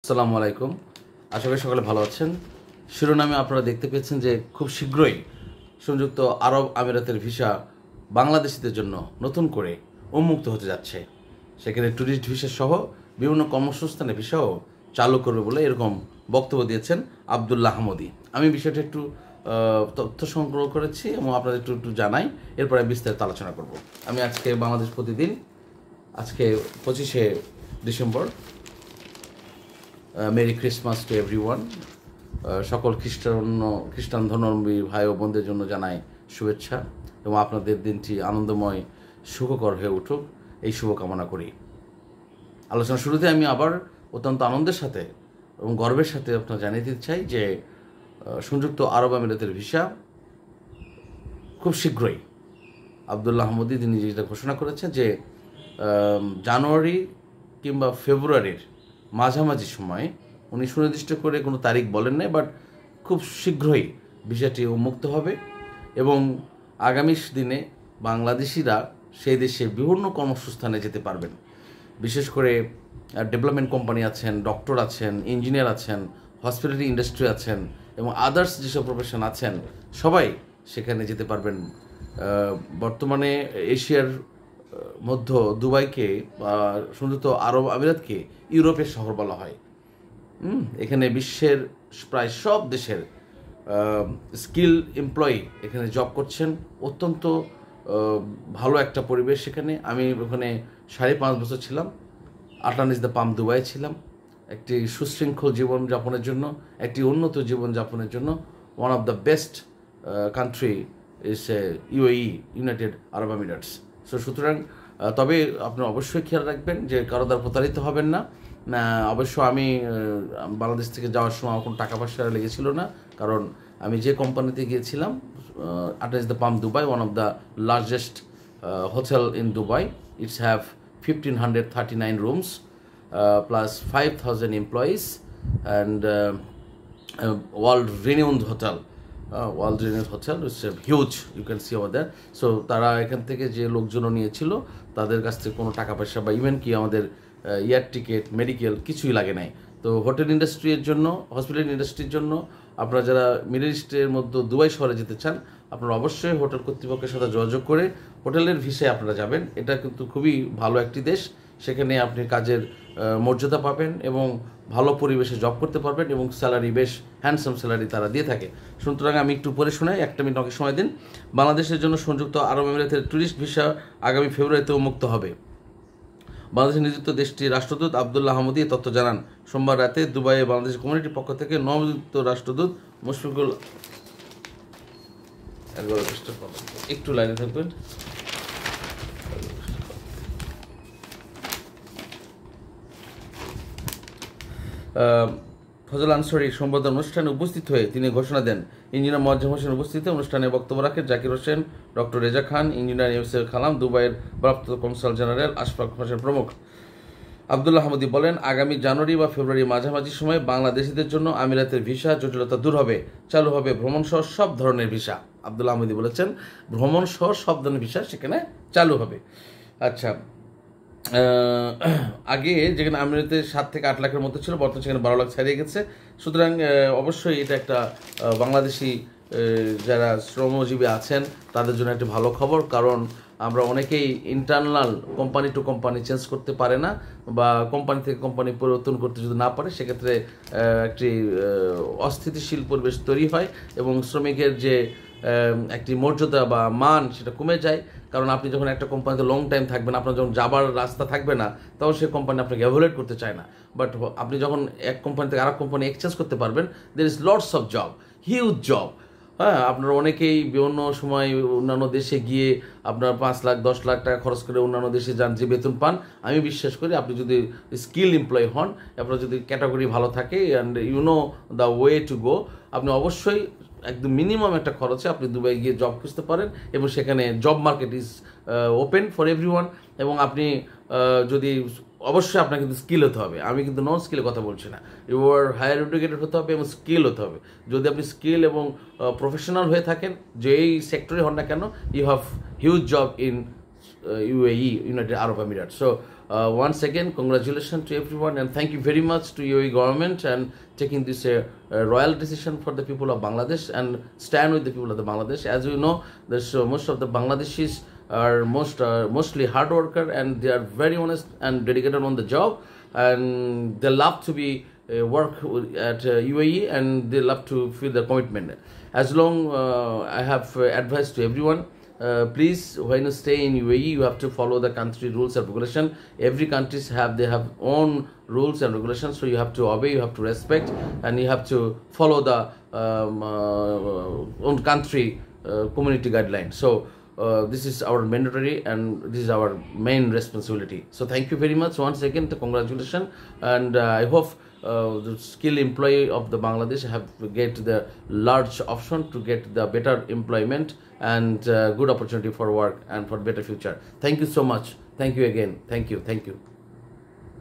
আসসালামু আলাইকুম। আশা করি সকলে ভালো আছেন। শিরোনামে আপনারা দেখতে পেয়েছেন যে খুব শীঘ্রই সংযুক্ত আরব আমিরাতের ভিসা বাংলাদেশিদের জন্য নতুন করে উন্মুক্ত হতে যাচ্ছে। সেখানে ট্যুরিস্ট ভিসা সহ বিভিন্ন কর্মসংস্থানের ভিসাও চালু করবে বলে এরকম বক্তব্য দিয়েছেন আবদুল্লাহ আহমদী। আমি বিষয়টা একটু তথ্য সংগ্রহ করেছি এবং আপনাদের একটু জানাই, এরপরে বিস্তারিত আলোচনা করব। আমি আজকে বাংলাদেশ প্রতিদিন, আজকে 25শে ডিসেম্বর। Merry Christmas to everyone. সকল খ্রিস্টান ধর্মাবলম্বী ভাই ও বোনদের জন্য জানাই শুভেচ্ছা এবং আপনাদের দিনটি আনন্দময় সুখকর হয়ে উঠুক, এই শুভকামনা করি। আলোচনা শুরুতে আমি আবার অত্যন্ত আনন্দের সাথে এবং গর্বের সাথে আপনারা জানিয়ে দিতে চাই যে সংযুক্ত আরব আমিরাতের ভিসা খুব শীঘ্রই আবদুল্লাহ আহমদী তিনি যেটা ঘোষণা করেছেন যে জানুয়ারি কিংবা ফেব্রুয়ারির মাঝামাঝি সময়, উনি সুনির্দিষ্ট করে কোনো তারিখ বলেন নাই, বাট খুব শীঘ্রই ভিসাটি উন্মুক্ত হবে এবং আগামী দিনে বাংলাদেশিরা সেই দেশে বিভিন্ন কর্মসংস্থানে যেতে পারবেন। বিশেষ করে ডেভেলপমেন্ট কোম্পানি আছেন, ডক্টর আছেন, ইঞ্জিনিয়ার আছেন, হসপিটালিটি ইন্ডাস্ট্রি আছেন এবং আদার্স যেসব প্রফেশন আছেন সবাই সেখানে যেতে পারবেন। বর্তমানে এশিয়ার মধ্য দুবাইকে বা সংযুক্ত আরব আমিরাতকে ইউরোপের শহর বলা হয়। এখানে বিশ্বের প্রায় সব দেশের স্কিল এমপ্লয়ি এখানে জব করছেন। অত্যন্ত ভালো একটা পরিবেশ সেখানে। আমি ওখানে 5.5 বছর ছিলাম। আটলান্টিস দ্য পাম দুবাই ছিলাম। একটি সুশৃঙ্খল জীবনযাপনের জন্য, একটি উন্নত জীবনযাপনের জন্য one of the best country is UAE, united Arab Emirates. সুতরাং তবে আপনি অবশ্যই খেয়াল রাখবেন যে কারো দ্বারা প্রতারিত হবেন না। অবশ্য আমি বাংলাদেশ থেকে যাওয়ার সময় আমার কোনো টাকা পয়সা লেগেছিল না, কারণ আমি যে কোম্পানিতে গিয়েছিলাম, Atlantis the palm Dubai, one of the largest hotel in Dubai. It's have 1539 rooms plus 5,000 employees and world renowned hotel. World renowned hotel, it's huge, you can see over there. So তারা এখান থেকে যে লোকজন নিয়েছিল তাদের কাছ থেকে কোনো টাকা পয়সা বা ইভেন কি আমাদের এয়ার টিকিট, মেডিকেল কিছুই লাগে নাই। তো হোটেল ইন্ডাস্ট্রির জন্য, হসপিটাল ইন্ডাস্ট্রির জন্য আপনারা যারা মিডল ইস্টের মধ্যে দুবাই শহরে যেতে চান, আপনারা অবশ্যই হোটেল কর্তৃপক্ষের সাথে যোগাযোগ করে হোটেলের ভিসায় আপনারা যাবেন। এটা কিন্তু খুবই ভালো একটি দেশ। সেখানে আপনি কাজের মর্যাদা পাবেন এবং ভালো পরিবেশে জব করতে পারবেন এবং স্যালারি বেশ হ্যান্ডসাম স্যালারি তারা দিয়ে থাকে। সুতরাং আমি একটু পরে শোনাই, 1 মিনিট আমাকে সময় দিন। বাংলাদেশের জন্য সংযুক্ত আরব আমিরাতের ট্যুরিস্ট ভিসা আগামী ফেব্রুয়ারিতে উন্মুক্ত হবে। বাংলাদেশের নিযুক্ত দেশটির রাষ্ট্রদূত আবদুল্লাহ আহমদী তথ্য জানান। সোমবার রাতে দুবাইয়ে বাংলাদেশ কমিউনিটির পক্ষ থেকে নবনিযুক্ত রাষ্ট্রদূত মুশফিকুল, একটু লাইনে থাকবেন, ফজল আনসারী সংবর্ধনা অনুষ্ঠানে উপস্থিত হয়ে তিনি ঘোষণা দেন। ইঞ্জিনিয়ার মোয়াজ্জেম হোসেন উপস্থিতিতে অনুষ্ঠানে বক্তব্য রাখেন জাকির হোসেন, ডক্টর রেজা খান, ইঞ্জিনিয়ার এম.এস খালাম, দুবাইয়ের ভারপ্রাপ্ত কনসাল জেনারেল আশফাক হোসেন প্রমুখ। আবদুল্লাহ আহমদী বলেন, আগামী জানুয়ারি বা ফেব্রুয়ারি মাঝামাঝি সময় বাংলাদেশিদের জন্য আমিরাতের ভিসা জটিলতা দূর হবে, চালু হবে ভ্রমণ সহ সব ধরনের ভিসা। আবদুল্লাহ আহমদী বলেছেন ভ্রমণ সহ সব ধরনের ভিসা সেখানে চালু হবে। আচ্ছা, আগে যেখানে আমিরাতে 7 থেকে 8 লাখের মধ্যে ছিল, বর্তমানে সেখানে 12 লাখ ছাড়িয়ে গেছে। সুতরাং অবশ্যই এটা একটা বাংলাদেশি যারা শ্রমজীবী আছেন তাদের জন্য একটা ভালো খবর, কারণ আমরা অনেকেই internal company to company change করতে পারে না বা কোম্পানি থেকে কোম্পানি পরিবর্তন করতে যদি না পারে, সেক্ষেত্রে একটি অস্থিতিশীল পরিবেশ তৈরি হয় এবং শ্রমিকের যে একটি মর্যাদা বা মান সেটা কমে যায়। কারণ আপনি যখন একটা কোম্পানিতে লং টাইম থাকবেন, আপনার যখন যাবার রাস্তা থাকবে না, তখন সেই কোম্পানি আপনাকে অ্যাভয়েড করতে চায় না। বাট আপনি যখন এক কোম্পানি থেকে আরেক কোম্পানি এক্সচেঞ্জ করতে পারবেন, there is lots of job, huge job. হ্যাঁ, আপনারা অনেকেই বিভিন্ন সময় অন্যান্য দেশে গিয়ে আপনার 5 লাখ 10 লাখ টাকা খরচ করে অন্যান্য দেশে যান, যে বেতন পান। আমি বিশ্বাস করি আপনি যদি স্কিল এমপ্লয়ি হন, আপনার যদি ক্যাটাগরি ভালো থাকে and you know the way to go, আপনি অবশ্যই একদম মিনিমাম একটা খরচে আপনি দুবাই গিয়ে জব খুঁজতে পারেন এবং সেখানে job market is open for everyone. এবং আপনি যদি অবশ্যই আপনার কিন্তু স্কিল হতে হবে, আমি কিন্তু নন স্কিলের কথা বলছি না, ইউ আর হায়ার এডুকেটেড হতে হবে এবং স্কিল হতে হবে। যদি আপনি স্কিল এবং প্রফেশনাল হয়ে থাকেন, যে এই সেক্টরে হন না কেন, you have huge job in UAE, united Arab Emirates. So once again, congratulations to everyone, and thank you very much to UAE government and taking this royal decision for the people of Bangladesh and stand with the people of the Bangladesh. As you know, there's most of the Bangladeshis are mostly hard worker, and they are very honest and dedicated on the job, and they love to be work at UAE, and they love to feel the commitment. As long I have advice to everyone, please, when you stay in UAE, you have to follow the country rules and regulation. Every countries have own rules and regulations, so you have to obey, you have to respect, and you have to follow the own country community guidelines. So this is our mandatory, and this is our main responsibility. So thank you very much once again. Congratulations, and I hope the skilled employee of the Bangladesh have get the large option to get the better employment and good opportunity for work and for better future. Thank you so much. Thank you again. Thank you.